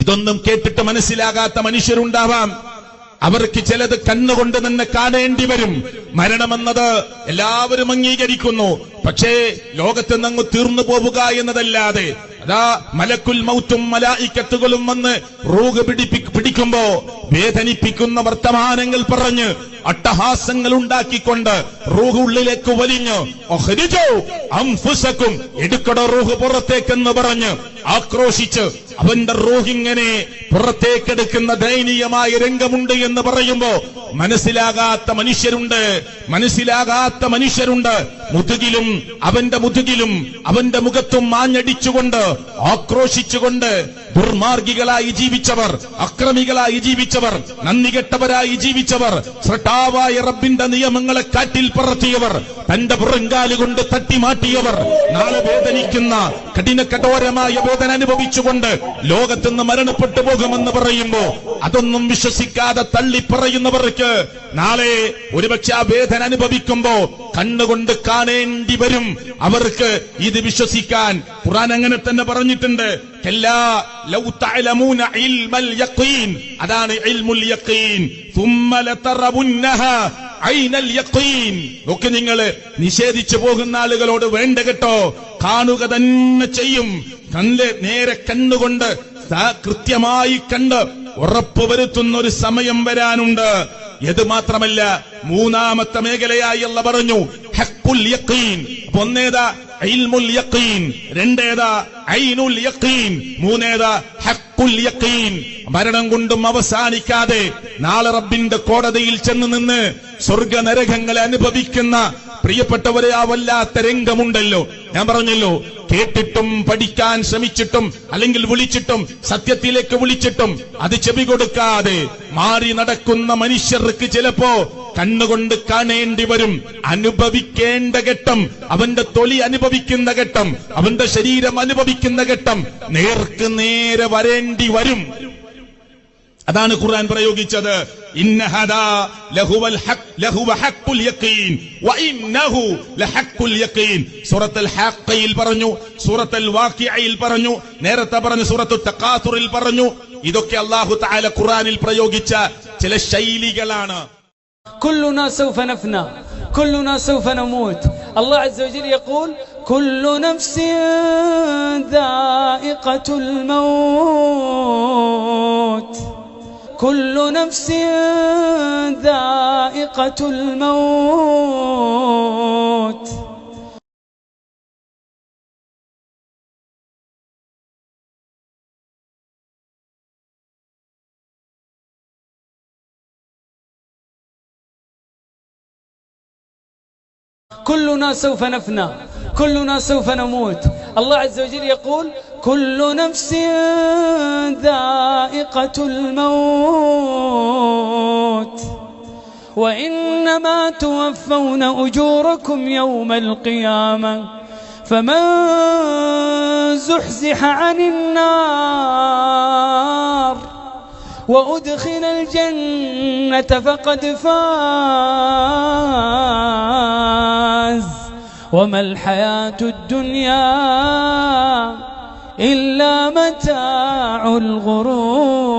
ഇതൊന്നും കേട്ടിട്ട് മനസ്സിലാകാത്ത മനുഷ്യരുണ്ടാവാം. അവർക്ക് ചിലത് കണ്ണുകൊണ്ട് തന്നെ കാണേണ്ടി വരും. മരണമെന്നത് എല്ലാവരും അംഗീകരിക്കുന്നു. പക്ഷേ ലോകത്ത് നിന്ന് തീർന്നു പോവുക എന്നതല്ലാതെ അതാ മലക്കുൽ മൗത്തും മലായിക്കത്തുകളും വന്ന് റൂഹ് പിടിക്കുമ്പോ വേദനിപ്പിക്കുന്ന വർത്തമാനങ്ങൾ പറഞ്ഞ് അട്ടഹാസങ്ങൾ ഉണ്ടാക്കിക്കൊണ്ട് റൂഹ് ഉള്ളിലേക്ക് വലിഞ്ഞ് ഒഹ്രിജൂ അൻഫുസകും, എടുക്കടോ റൂഹ് പുറത്തേക്കെന്ന് പറഞ്ഞ് ആക്രോശിച്ച് അവന്റെ റൂഹ് ഇങ്ങനെ പുറത്തേക്കെടുക്കുന്ന ദയനീയമായ രംഗമുണ്ട് എന്ന് പറയുമ്പോ മനസ്സിലാകാത്ത മനുഷ്യരുണ്ട്. മുതുകിലും അവന്റെ മുഖത്തും മാഞ്ഞടിച്ചുകൊണ്ട് ആക്രോശിച്ചുകൊണ്ട് ദുർമാർഗികളായി ജീവിച്ചവർ, അക്രമികളായി ജീവിച്ചവർ, നന്ദികെട്ടവരായി ജീവിച്ചവർ, സ്രട്ടാവായ റബ്ബിന്റെ നിയമങ്ങളെ കാറ്റിൽ പറത്തിയവർ, തന്റെ പുറങ്കാലുകൊണ്ട് തട്ടിമാറ്റിയവർ, നാളെ വേദനിക്കുന്ന കഠോരമായ വേദന അനുഭവിച്ചുകൊണ്ട് ലോകത്തുനിന്ന് മരണപ്പെട്ടു പോകുമെന്ന് പറയുമ്പോ അതൊന്നും വിശ്വസിക്കാതെ തള്ളിപ്പറയുന്നവർക്ക് നാളെ ഒരുപക്ഷെ ആ വേദന അനുഭവിക്കുമ്പോ കണ്ണുകൊണ്ട് കാണേണ്ടി വരും. അവർക്ക് ഇത് വിശ്വസിക്കാൻ ഖുർആൻ അങ്ങനെ തന്നെ പറഞ്ഞിട്ടുണ്ട്. ലൗ തഅലമൂന ഇൽമൽ യഖീൻ, അതാണ് ഇൽമുൽ യഖീൻ. ثم لتربنها عين اليقين. ഒക്കെ നിങ്ങൾ നിഷേധിച്ചു പോകുന്ന ആളുകളോട് വേണ്ട കേട്ടോ, കാണുക തന്നെ ചെയ്യും. നേരെ കണ്ണുകൊണ്ട് കൃത്യമായി കണ്ട് ഉറപ്പുവരുത്തുന്ന ഒരു സമയം വരാനുണ്ട്. ഇത് മാത്രമല്ല, മൂന്നാമത്തെ മേഖലയായി അല്ലാഹു പറഞ്ഞു ഹഖ്ഖുൽ യഖീൻ. ഒന്നേതാ ഇൽമുൽ യഖീൻ, രണ്ടേതാ ഐനുൽ യഖീൻ, മൂന്നേതാ ഹഖ്ഖുൽ യഖീൻ. മരണം കൊണ്ടും അവസാനിക്കാതെ നാളെ റബ്ബിന്റെ കോടതിയിൽ ചെന്ന് നിന്ന് സ്വർഗ നരകങ്ങളെ അനുഭവിക്കുന്ന പ്രിയപ്പെട്ടവരെ ആ വല്ലാത്ത രംഗമുണ്ടല്ലോ. ഞാൻ പറഞ്ഞല്ലോ, കേട്ടിട്ടും പഠിക്കാൻ ശ്രമിച്ചിട്ടും അല്ലെങ്കിൽ വിളിച്ചിട്ടും സത്യത്തിലേക്ക് വിളിച്ചിട്ടും അത് ചെവി കൊടുക്കാതെ മാറി നടക്കുന്ന മനുഷ്യർക്ക് ചിലപ്പോ കണ്ണുകൊണ്ട് കാണേണ്ടി വരും. അനുഭവിക്കേണ്ട ഘട്ടം, അവന്റെ തൊലി അനുഭവിക്കുന്ന ഘട്ടം, അവന്റെ ശരീരം അനുഭവിക്കുന്ന ഘട്ടം നേർക്ക് നേരെ വരേണ്ടി വരും. അതാണ് ഖുർആൻ പ്രയോഗിച്ചത്. ഇന്ന ഹദാ ലഹുവ ഹഖ്ഖുൽ യഖീൻ വഇന്നഹു ലഹഖ്ഖുൽ യഖീൻ. സൂറത്തുൽ ഹഖയിൽ പറഞ്ഞു, സൂറത്തുൽ വാഖിഅയിൽ പറഞ്ഞു, നേരത്തെ പറഞ്ഞു സൂറത്തുൽ തകാസുറിൽ പറഞ്ഞു. ഇതൊക്കെ അല്ലാഹു തആല ഖുർആനിൽ പ്രയോഗിച്ച ചില ശൈലികളാണ്. كلنا سوف نفنى كلنا سوف نموت. الله عز وجل يقول كل نفس ذائقة الموت كل نفس ذائقة الموت. كلنا سوف نفنى كلنا سوف نموت. الله عز وجل يقول كل نفس ذائقة الموت وإنما توفون أجوركم يوم القيامة فمن زحزح عن النار وأدخل الجنة فقد فاز وما الحياة الدنيا إلا متاع الغرور.